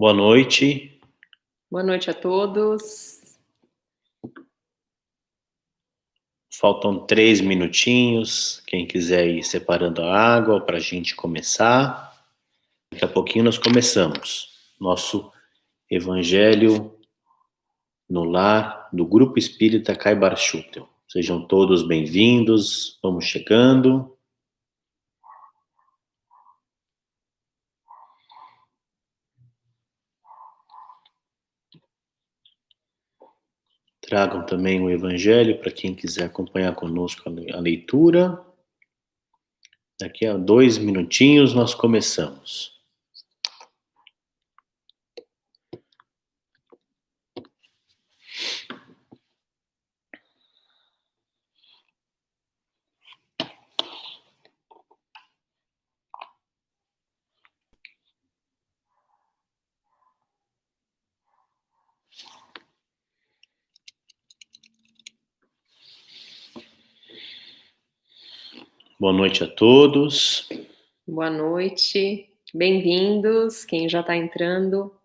Boa noite. Boa noite a todos. Faltam 3 minutinhos. Quem quiser ir separando a água para a gente começar. Daqui a pouquinho nós começamos nosso Evangelho no Lar do Grupo Espírita Caibar Schutel. Sejam todos bem-vindos. Vamos chegando. Tragam também o Evangelho para quem quiser acompanhar conosco a leitura. Daqui a 2 minutinhos nós começamos. Boa noite a todos. Boa noite. Bem-vindos, quem já está entrando.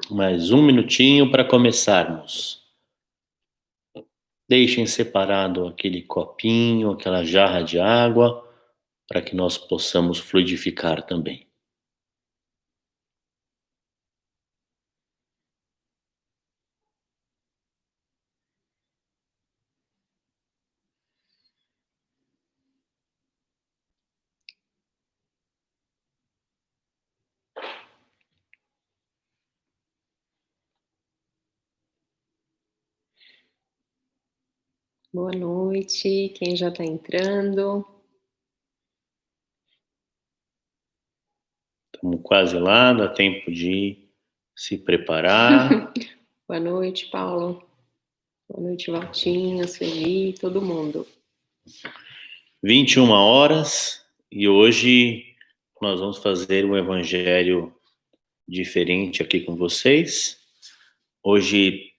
Mais 1 minutinho para começarmos. Deixem separado aquele copinho, aquela jarra de água, para que nós possamos fluidificar também. Boa noite, quem já está entrando. Estamos quase lá, dá tempo de se preparar. Boa noite, Paulo. Boa noite, Valtinho, Sueli, todo mundo. 21 horas e hoje nós vamos fazer um evangelho diferente aqui com vocês. Hoje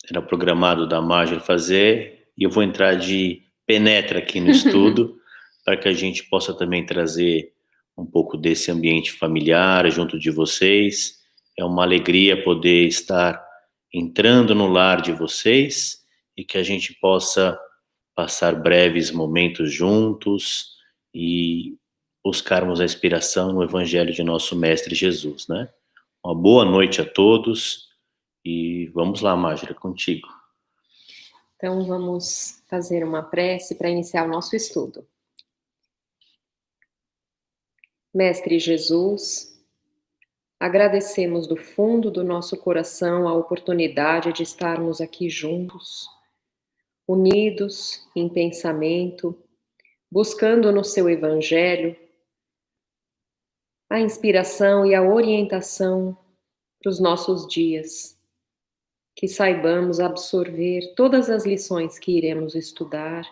era programado da Marjorie fazer e eu vou entrar de penetra aqui no estudo para que a gente possa também trazer um pouco desse ambiente familiar junto de vocês. É uma alegria poder estar entrando no lar de vocês e que a gente possa passar breves momentos juntos e buscarmos a inspiração no Evangelho de nosso Mestre Jesus, né? Uma boa noite a todos e vamos lá, Mágira, contigo. Então vamos fazer uma prece para iniciar o nosso estudo. Mestre Jesus, agradecemos do fundo do nosso coração a oportunidade de estarmos aqui juntos, unidos em pensamento, buscando no seu Evangelho a inspiração e a orientação para os nossos dias, que saibamos absorver todas as lições que iremos estudar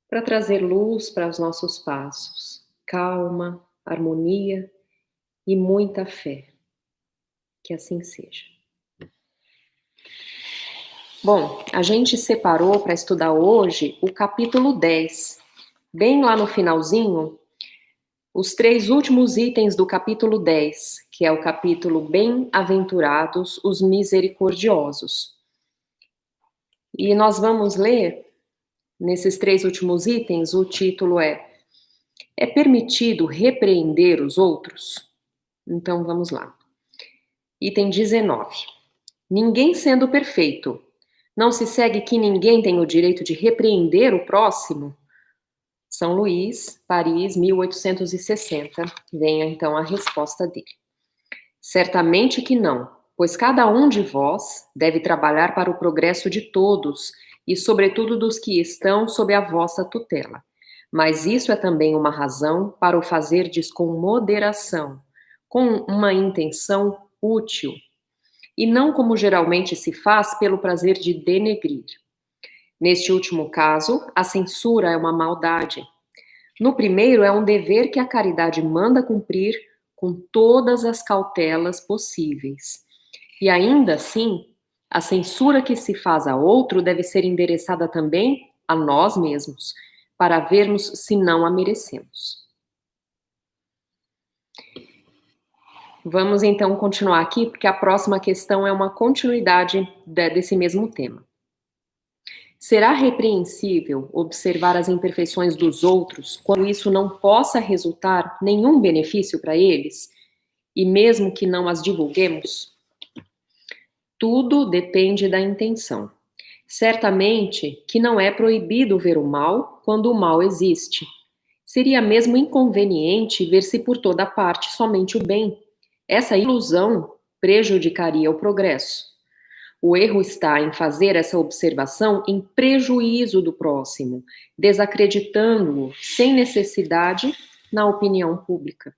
para trazer luz para os nossos passos, calma, harmonia e muita fé. Que assim seja. Bom, a gente separou para estudar hoje o capítulo 10. Bem lá no finalzinho, os 3 últimos itens do capítulo 10, que é o capítulo Bem-aventurados os misericordiosos. E nós vamos ler, nesses 3 últimos itens, o título é permitido repreender os outros? Então vamos lá. Item 19. Ninguém sendo perfeito, não se segue que ninguém tem o direito de repreender o próximo? São Luís, Paris, 1860. Venha então a resposta dele. Certamente que não, pois cada um de vós deve trabalhar para o progresso de todos e, sobretudo, dos que estão sob a vossa tutela. Mas isso é também uma razão para o fazerdes com moderação, com uma intenção útil, e não como geralmente se faz pelo prazer de denegrir. Neste último caso, a censura é uma maldade, No primeiro, é um dever que a caridade manda cumprir com todas as cautelas possíveis. E ainda assim, a censura que se faz a outro deve ser endereçada também a nós mesmos, para vermos se não a merecemos. Vamos então continuar aqui, porque a próxima questão é uma continuidade desse mesmo tema. Será repreensível observar as imperfeições dos outros quando isso não possa resultar nenhum benefício para eles, e mesmo que não as divulguemos? Tudo depende da intenção. Certamente que não é proibido ver o mal quando o mal existe. Seria mesmo inconveniente ver-se por toda parte somente o bem. Essa ilusão prejudicaria o progresso. O erro está em fazer essa observação em prejuízo do próximo, desacreditando-o sem necessidade na opinião pública.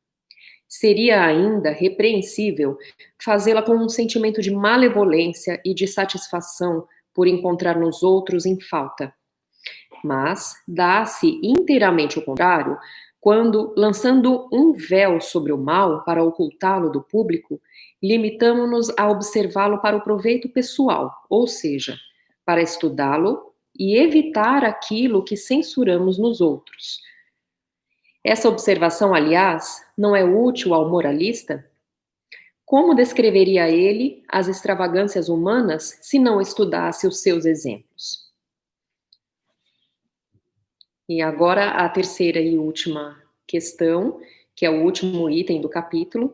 Seria ainda repreensível fazê-la com um sentimento de malevolência e de satisfação por encontrar nos outros em falta. Mas dá-se inteiramente o contrário quando, lançando um véu sobre o mal para ocultá-lo do público, limitamo-nos a observá-lo para o proveito pessoal, ou seja, para estudá-lo e evitar aquilo que censuramos nos outros. Essa observação, aliás, não é útil ao moralista? Como descreveria ele as extravagâncias humanas se não estudasse os seus exemplos? E agora a terceira e última questão, que é o último item do capítulo.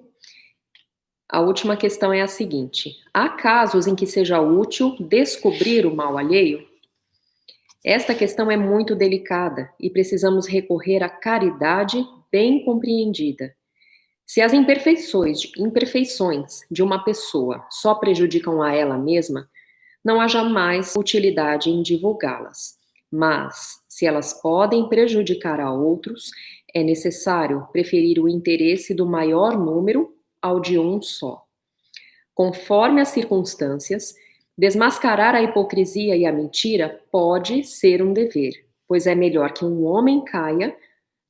A última questão é a seguinte: há casos em que seja útil descobrir o mal alheio? Esta questão é muito delicada e precisamos recorrer à caridade bem compreendida. Se as imperfeições de uma pessoa só prejudicam a ela mesma, não há jamais utilidade em divulgá-las. Mas, se elas podem prejudicar a outros, é necessário preferir o interesse do maior número ao de um só. Conforme as circunstâncias, desmascarar a hipocrisia e a mentira pode ser um dever, pois é melhor que um homem caia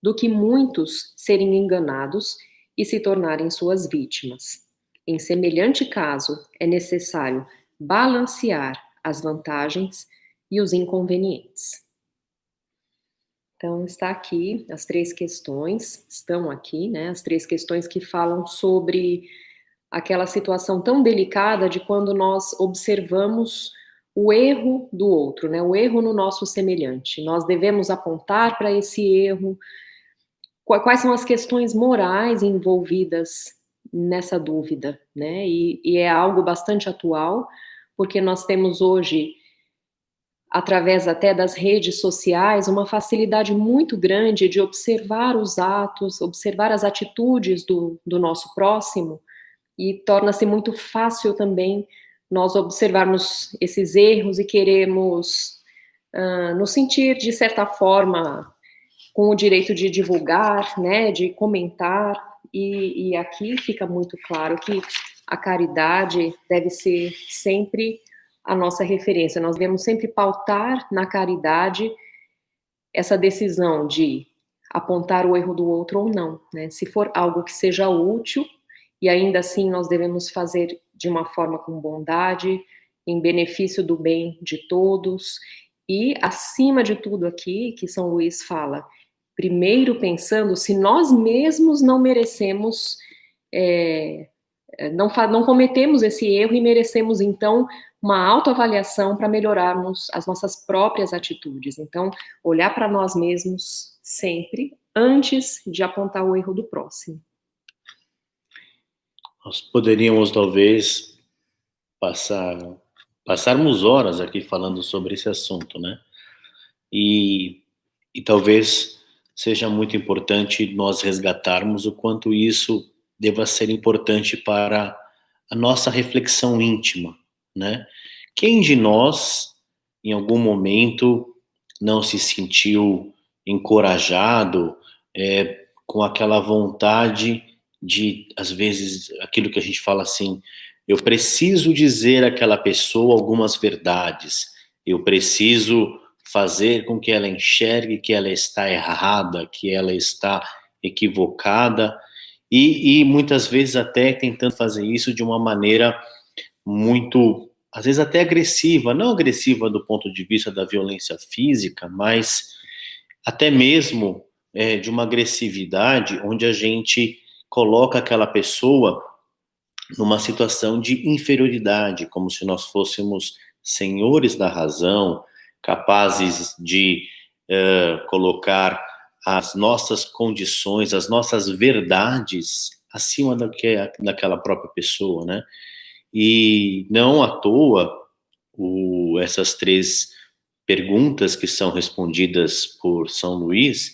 do que muitos serem enganados e se tornarem suas vítimas. Em semelhante caso, é necessário balancear as vantagens e os inconvenientes. Então, está aqui, as três questões estão aqui, né? As três questões que falam sobre aquela situação tão delicada de quando nós observamos o erro do outro, né? O erro no nosso semelhante. Nós devemos apontar para esse erro. Quais são as questões morais envolvidas nessa dúvida, né? E é algo bastante atual, porque nós temos hoje, através até das redes sociais, uma facilidade muito grande de observar os atos, observar as atitudes do nosso próximo, e torna-se muito fácil também nós observarmos esses erros e queremos nos sentir, de certa forma, com o direito de divulgar, né, de comentar, e aqui fica muito claro que a caridade deve ser sempre a nossa referência. Nós devemos sempre pautar na caridade essa decisão de apontar o erro do outro ou não, né? Se for algo que seja útil, e ainda assim nós devemos fazer de uma forma com bondade, em benefício do bem de todos, e acima de tudo aqui, que São Luís fala, primeiro pensando se nós mesmos não merecemos, não cometemos esse erro e merecemos então uma autoavaliação para melhorarmos as nossas próprias atitudes. Então, olhar para nós mesmos sempre antes de apontar o erro do próximo. Nós poderíamos talvez passarmos horas aqui falando sobre esse assunto, né? E talvez seja muito importante nós resgatarmos o quanto isso deva ser importante para a nossa reflexão íntima, né? Quem de nós, em algum momento, não se sentiu encorajado, com aquela vontade de, às vezes, aquilo que a gente fala assim, eu preciso dizer àquela pessoa algumas verdades, eu preciso fazer com que ela enxergue que ela está errada, que ela está equivocada, e muitas vezes até tentando fazer isso de uma maneira muito, às vezes até agressiva, não agressiva do ponto de vista da violência física, mas até mesmo de uma agressividade onde a gente coloca aquela pessoa numa situação de inferioridade, como se nós fôssemos senhores da razão, capazes de colocar as nossas condições, as nossas verdades acima daquela própria pessoa, né? E não à toa essas 3 perguntas que são respondidas por São Luís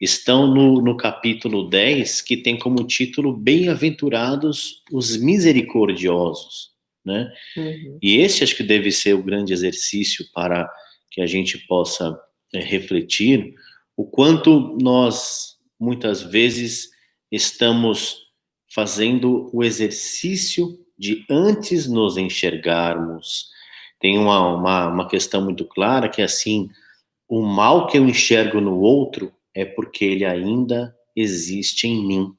estão no capítulo 10, que tem como título Bem-aventurados os misericordiosos, né? Uhum. E esse acho que deve ser o grande exercício para que a gente possa refletir o quanto nós, muitas vezes, estamos fazendo o exercício de antes nos enxergarmos. Tem uma questão muito clara que é assim, o mal que eu enxergo no outro é porque ele ainda existe em mim.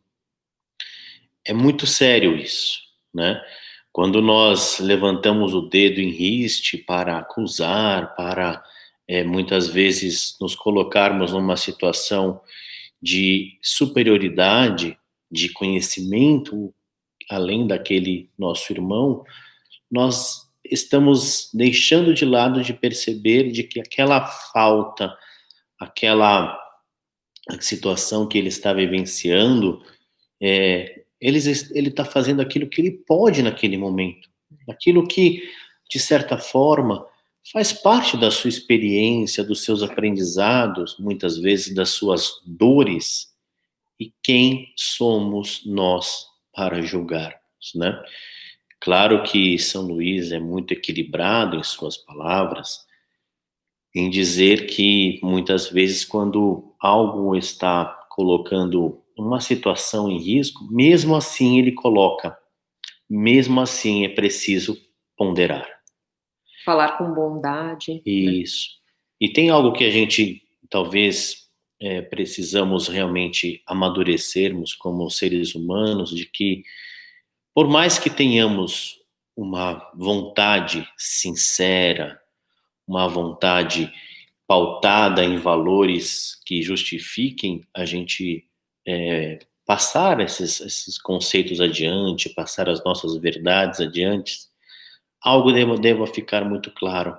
É muito sério isso, né? Quando nós levantamos o dedo em riste para acusar, para muitas vezes nos colocarmos numa situação de superioridade, de conhecimento além daquele nosso irmão, nós estamos deixando de lado de perceber de que aquela falta, aquela situação que ele está vivenciando, ele está fazendo aquilo que ele pode naquele momento, aquilo que, de certa forma, faz parte da sua experiência, dos seus aprendizados, muitas vezes das suas dores, e quem somos nós para julgarmos, né? Claro que São Luís é muito equilibrado em suas palavras, em dizer que muitas vezes quando algo está colocando uma situação em risco, mesmo assim ele coloca, mesmo assim é preciso ponderar. Falar com bondade. Isso. E tem algo que a gente talvez precisamos realmente amadurecermos como seres humanos, de que por mais que tenhamos uma vontade sincera, uma vontade pautada em valores que justifiquem a gente passar esses conceitos adiante, passar as nossas verdades adiante, algo deva ficar muito claro,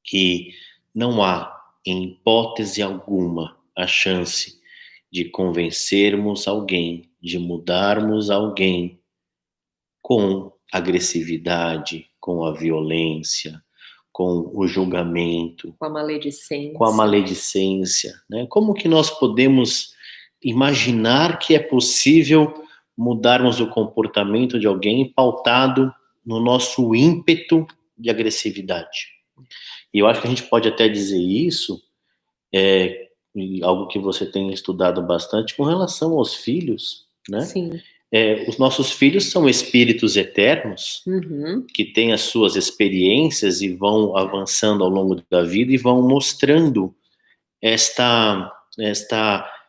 que não há, em hipótese alguma, a chance de convencermos alguém, de mudarmos alguém com agressividade, com a violência, com o julgamento, Com a maledicência. com a maledicência, né? Como que nós podemos imaginar que é possível mudarmos o comportamento de alguém pautado no nosso ímpeto de agressividade? E eu acho que a gente pode até dizer isso, algo que você tem estudado bastante com relação aos filhos, né? Sim. Os nossos filhos são espíritos eternos, que têm as suas experiências e vão avançando ao longo da vida e vão mostrando esta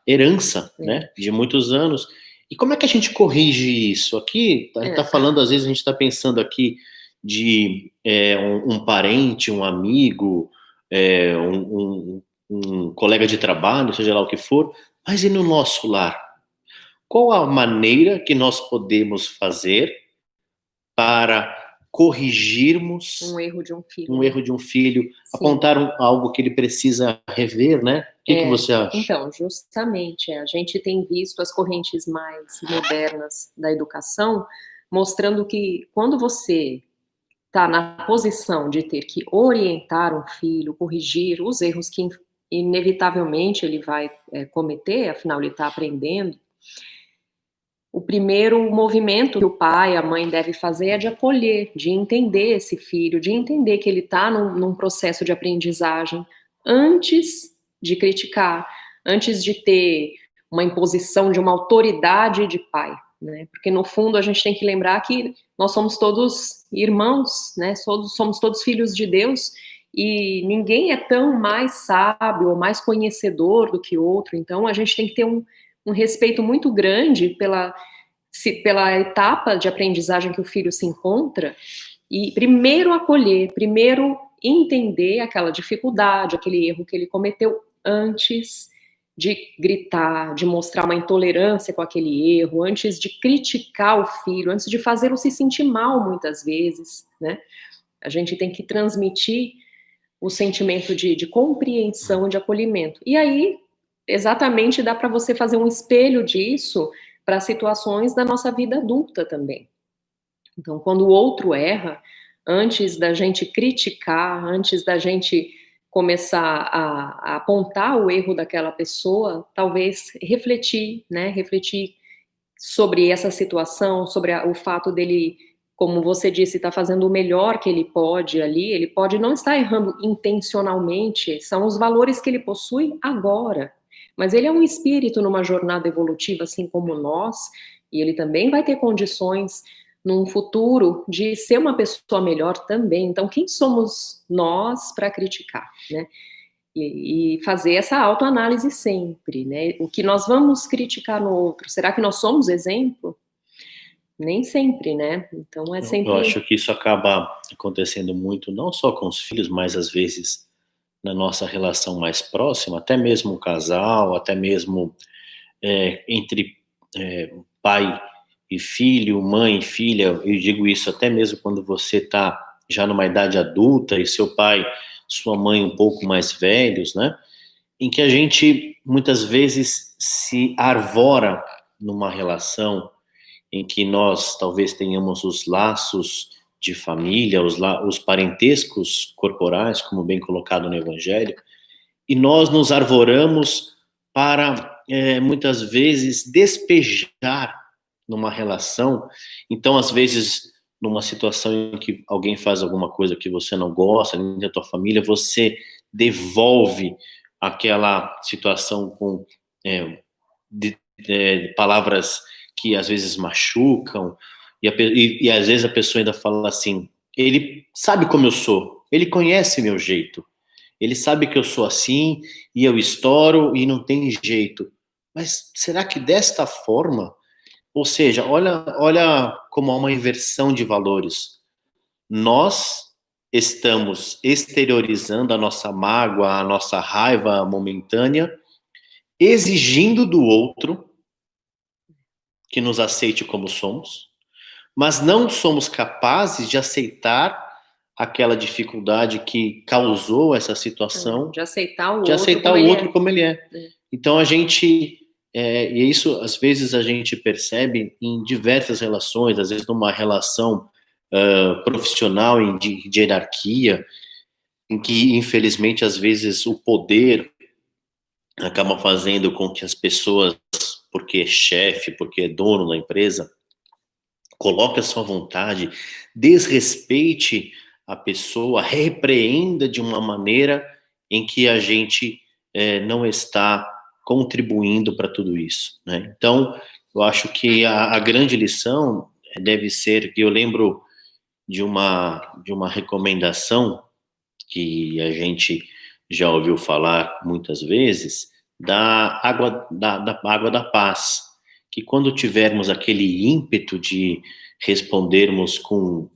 herança, né, de muitos anos. E como é que a gente corrige isso? Aqui, a gente está falando, às vezes a gente está pensando aqui de um parente, um amigo, um colega de trabalho, seja lá o que for, mas e no nosso lar? Qual a maneira que nós podemos fazer para corrigirmos um erro de um filho, Sim. Apontar algo que ele precisa rever, né? O que você acha? Então, justamente, a gente tem visto as correntes mais modernas da educação mostrando que quando você está na posição de ter que orientar um filho, corrigir os erros que inevitavelmente ele vai cometer, afinal ele está aprendendo, o primeiro movimento que o pai, a mãe deve fazer é de acolher, de entender esse filho, de entender que ele está num processo de aprendizagem, antes de criticar, antes de ter uma imposição de uma autoridade de pai, né? Porque no fundo a gente tem que lembrar que nós somos todos irmãos, né? Somos todos filhos de Deus, e ninguém é tão mais sábio ou mais conhecedor do que outro, então a gente tem que ter um respeito muito grande pela etapa de aprendizagem que o filho se encontra, e primeiro acolher, primeiro entender aquela dificuldade, aquele erro que ele cometeu antes de gritar, de mostrar uma intolerância com aquele erro, antes de criticar o filho, antes de fazê-lo se sentir mal muitas vezes, né? A gente tem que transmitir o sentimento de compreensão, de acolhimento. E aí, exatamente, dá para você fazer um espelho disso para situações da nossa vida adulta também. Então, quando o outro erra, antes da gente criticar, antes da gente começar a apontar o erro daquela pessoa, talvez refletir, né? Refletir sobre essa situação, sobre o fato dele, como você disse, estar fazendo o melhor que ele pode ali, ele pode não estar errando intencionalmente, são os valores que ele possui agora. Mas ele é um espírito numa jornada evolutiva, assim como nós, e ele também vai ter condições num futuro de ser uma pessoa melhor também. Então, quem somos nós para criticar, né? E fazer essa autoanálise sempre, né? O que nós vamos criticar no outro, será que nós somos exemplo? Nem sempre, né? Então é Eu sempre. acho que isso acaba acontecendo muito, não só com os filhos, mas às vezes na nossa relação mais próxima, até mesmo o casal, até mesmo entre pai e filho, mãe e filha. Eu digo isso até mesmo quando você está já numa idade adulta e seu pai, sua mãe um pouco mais velhos, né? Em que a gente muitas vezes se arvora numa relação em que nós talvez tenhamos os laços de família, os parentescos corporais, como bem colocado no Evangelho, e nós nos arvoramos para, muitas vezes, despejar numa relação. Então, às vezes, numa situação em que alguém faz alguma coisa que você não gosta, nem da tua família, você devolve aquela situação com palavras que às vezes machucam, e às vezes a pessoa ainda fala assim: ele sabe como eu sou, ele conhece meu jeito, ele sabe que eu sou assim e eu estouro e não tem jeito. Mas será que desta forma? Ou seja, olha como há uma inversão de valores. Nós estamos exteriorizando a nossa mágoa, a nossa raiva momentânea, exigindo do outro que nos aceite como somos, mas não somos capazes de aceitar aquela dificuldade que causou essa situação, De aceitar o de outro aceitar como o ele outro é. como ele é. Então a gente, e isso às vezes a gente percebe em diversas relações, às vezes numa relação profissional de hierarquia, em que infelizmente às vezes o poder acaba fazendo com que as pessoas, porque é chefe, porque é dono da empresa, coloque a sua vontade, desrespeite a pessoa, repreenda de uma maneira em que a gente não está contribuindo para tudo isso, né? Então, eu acho que a grande lição deve ser, que eu lembro de uma recomendação que a gente já ouviu falar muitas vezes, da água da paz, que quando tivermos aquele ímpeto de respondermos com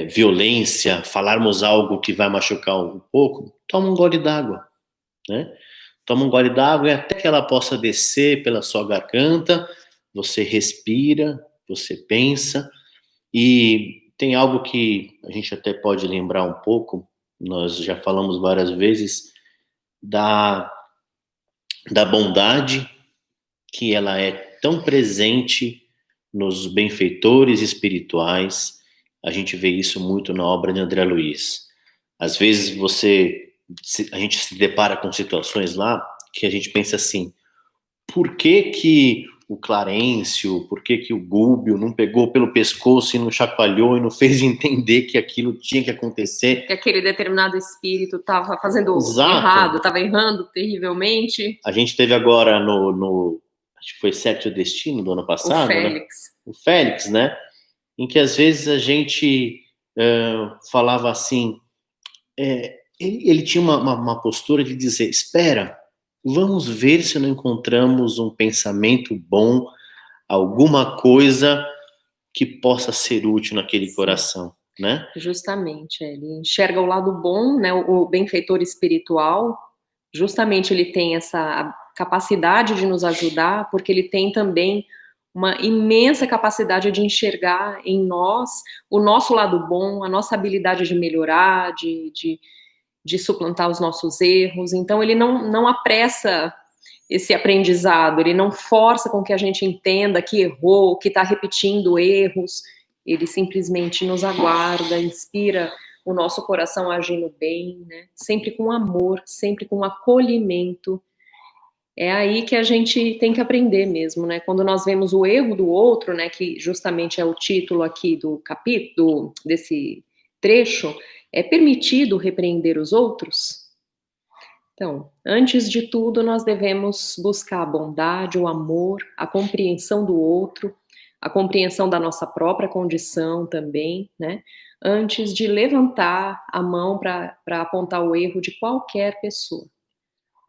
violência, falarmos algo que vai machucar um pouco, toma um gole d'água, né? Toma um gole d'água e até que ela possa descer pela sua garganta, você respira, você pensa, e tem algo que a gente até pode lembrar um pouco, nós já falamos várias vezes, da, da bondade, que ela é tão presente nos benfeitores espirituais. A gente vê isso muito na obra de André Luiz. Às vezes a gente se depara com situações lá que a gente pensa assim: por que que o Clarencio, por que que o Gúbio não pegou pelo pescoço e não chacoalhou e não fez entender que aquilo tinha que acontecer? Que aquele determinado espírito estava fazendo errado, Exato. estava errando terrivelmente. A gente teve agora acho que foi Sete Destino do ano O passado, né? Félix. O Félix, né? Em que às vezes a gente falava assim: ele tinha uma postura de dizer, espera, vamos ver se não encontramos um pensamento bom, alguma coisa que possa ser útil naquele Sim. Coração, né? Justamente, ele enxerga o lado bom, né, o benfeitor espiritual, justamente ele tem essa capacidade de nos ajudar, porque ele tem também uma imensa capacidade de enxergar em nós o nosso lado bom, a nossa habilidade de melhorar, de suplantar os nossos erros. Então, ele não apressa esse aprendizado, ele não força com que a gente entenda que errou, que está repetindo erros. Ele simplesmente nos aguarda, inspira o nosso coração agindo bem, né? Sempre com amor, sempre com acolhimento. É aí que a gente tem que aprender mesmo, né? Quando nós vemos o erro do outro, né, que justamente é o título aqui do capítulo, desse trecho, é permitido repreender os outros? Então, antes de tudo, nós devemos buscar a bondade, o amor, a compreensão do outro, a compreensão da nossa própria condição também, né? Antes de levantar a mão para apontar o erro de qualquer pessoa.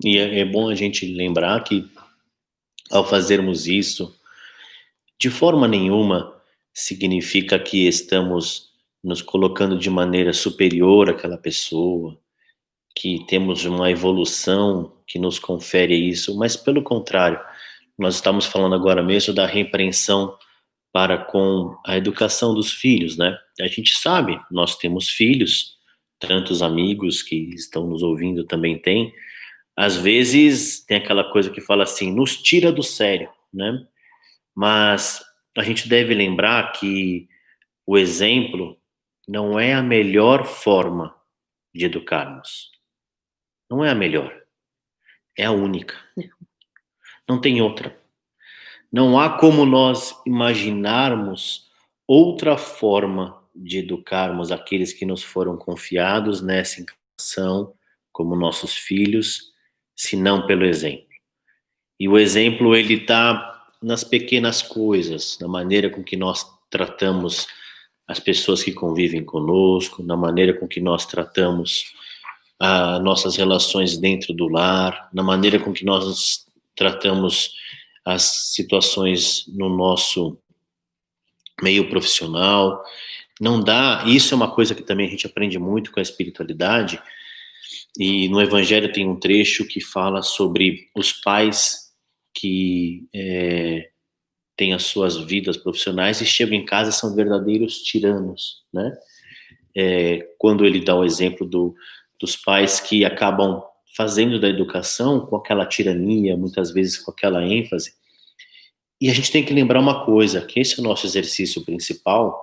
E é bom a gente lembrar que, ao fazermos isso, de forma nenhuma significa que estamos nos colocando de maneira superior àquela pessoa, que temos uma evolução que nos confere isso, mas pelo contrário, nós estamos falando agora mesmo da repreensão para com a educação dos filhos, né? A gente sabe, nós temos filhos, tantos amigos que estão nos ouvindo também têm, às vezes tem aquela coisa que fala assim, nos tira do sério, né? Mas a gente deve lembrar que o exemplo não é a melhor forma de educarmos. Não é a melhor, é a única. Não tem outra. Não há como nós imaginarmos outra forma de educarmos aqueles que nos foram confiados nessa encarnação, como nossos filhos, senão pelo exemplo. E o exemplo, ele está nas pequenas coisas, na maneira com que nós tratamos as pessoas que convivem conosco, na maneira com que nós tratamos as nossas relações dentro do lar, na maneira com que nós tratamos as situações no nosso meio profissional. Não dá, isso é uma coisa que também a gente aprende muito com a espiritualidade, e no Evangelho tem um trecho que fala sobre os pais que têm as suas vidas profissionais e chegam em casa e são verdadeiros tiranos, né? Quando ele dá o exemplo dos pais que acabam fazendo da educação com aquela tirania, muitas vezes com aquela ênfase. E a gente tem que lembrar uma coisa, que esse é o nosso exercício principal,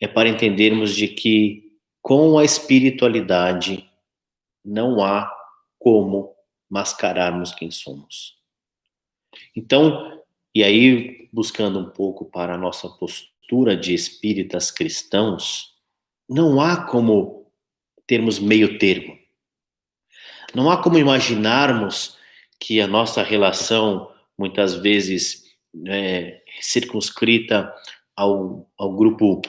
é para entendermos de que com a espiritualidade não há como mascararmos quem somos. Então, e aí buscando um pouco para a nossa postura de espíritas cristãos, não há como termos meio termo. Não há como imaginarmos que a nossa relação, muitas vezes circunscrita ao grupo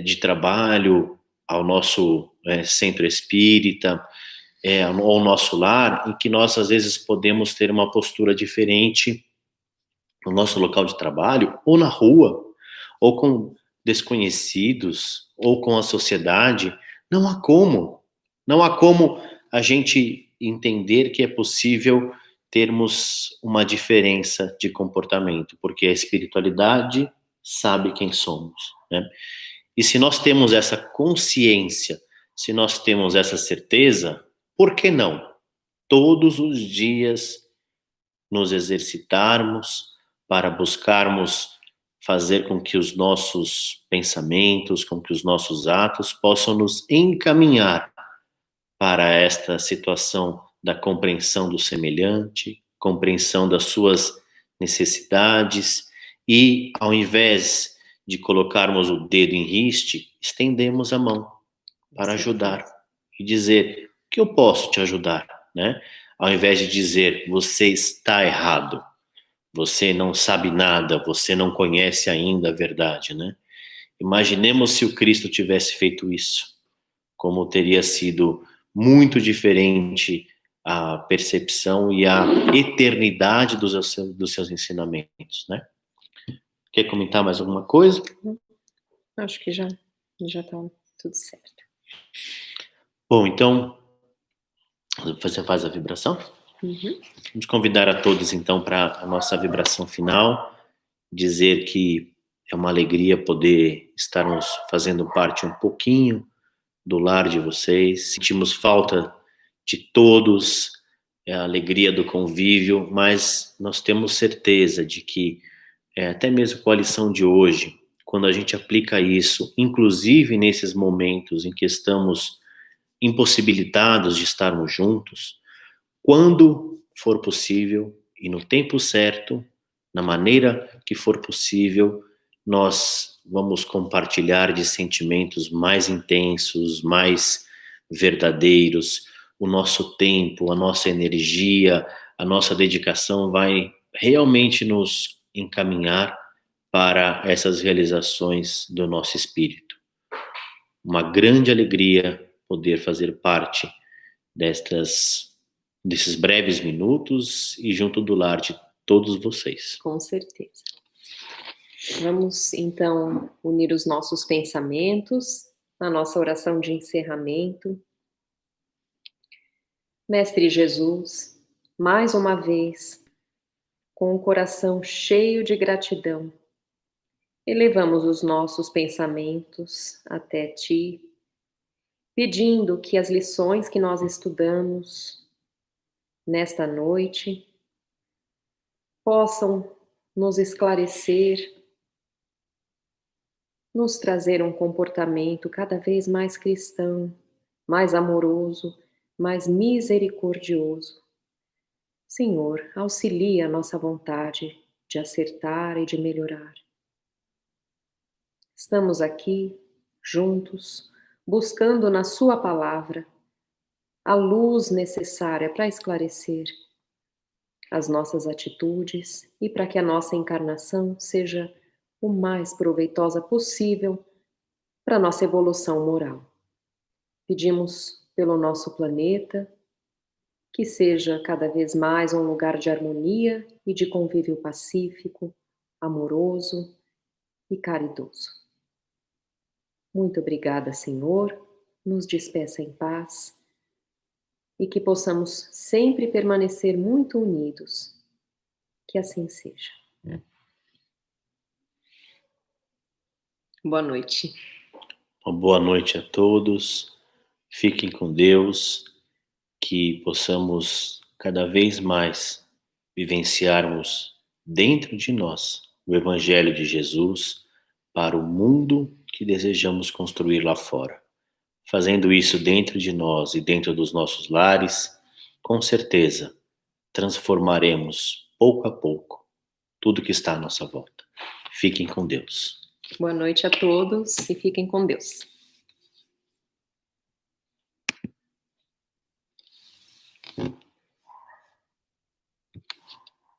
de trabalho, ao nosso centro espírita, ao nosso lar, em que nós às vezes podemos ter uma postura diferente no nosso local de trabalho, ou na rua, ou com desconhecidos, ou com a sociedade. Não há como. Não há como a gente entender que é possível termos uma diferença de comportamento, porque a espiritualidade sabe quem somos, né? E se nós temos essa consciência, se nós temos essa certeza, por que não todos os dias nos exercitarmos para buscarmos fazer com que os nossos pensamentos, com que os nossos atos possam nos encaminhar para esta situação da compreensão do semelhante, compreensão das suas necessidades e, ao invés de colocarmos o dedo em riste, estendemos a mão para ajudar e dizer: o que eu posso te ajudar, né? Ao invés de dizer: você está errado, você não sabe nada, você não conhece ainda a verdade, né? Imaginemos se o Cristo tivesse feito isso, como teria sido muito diferente a percepção e a eternidade dos seus ensinamentos, né? Quer comentar mais alguma coisa? Acho que já tá tudo certo. Bom, então, você faz a vibração? Uhum. Vamos convidar a todos, então, para a nossa vibração final, dizer que é uma alegria poder estarmos fazendo parte um pouquinho do lar de vocês. Sentimos falta de todos, a alegria do convívio, mas nós temos certeza de que até mesmo com a lição de hoje, quando a gente aplica isso, inclusive nesses momentos em que estamos impossibilitados de estarmos juntos, quando for possível e no tempo certo, na maneira que for possível, nós vamos compartilhar de sentimentos mais intensos, mais verdadeiros. O nosso tempo, a nossa energia, a nossa dedicação vai realmente nos encaminhar para essas realizações do nosso espírito. Uma grande alegria poder fazer parte desses breves minutos e junto do lar de todos vocês. Com certeza. Vamos, então, unir os nossos pensamentos na nossa oração de encerramento. Mestre Jesus, mais uma vez, com o coração cheio de gratidão, elevamos os nossos pensamentos até Ti, pedindo que as lições que nós estudamos nesta noite possam nos esclarecer, nos trazer um comportamento cada vez mais cristão, mais amoroso, mais misericordioso. Senhor, auxilia a nossa vontade de acertar e de melhorar. Estamos aqui, juntos, buscando na Sua palavra a luz necessária para esclarecer as nossas atitudes e para que a nossa encarnação seja o mais proveitosa possível para a nossa evolução moral. Pedimos pelo nosso planeta, que seja cada vez mais um lugar de harmonia e de convívio pacífico, amoroso e caridoso. Muito obrigada, Senhor, nos despeça em paz e que possamos sempre permanecer muito unidos. Que assim seja. Boa noite. Uma boa noite a todos. Fiquem com Deus, que possamos cada vez mais vivenciarmos dentro de nós o Evangelho de Jesus para o mundo que desejamos construir lá fora. Fazendo isso dentro de nós e dentro dos nossos lares, com certeza transformaremos pouco a pouco tudo que está à nossa volta. Fiquem com Deus. Boa noite a todos e fiquem com Deus.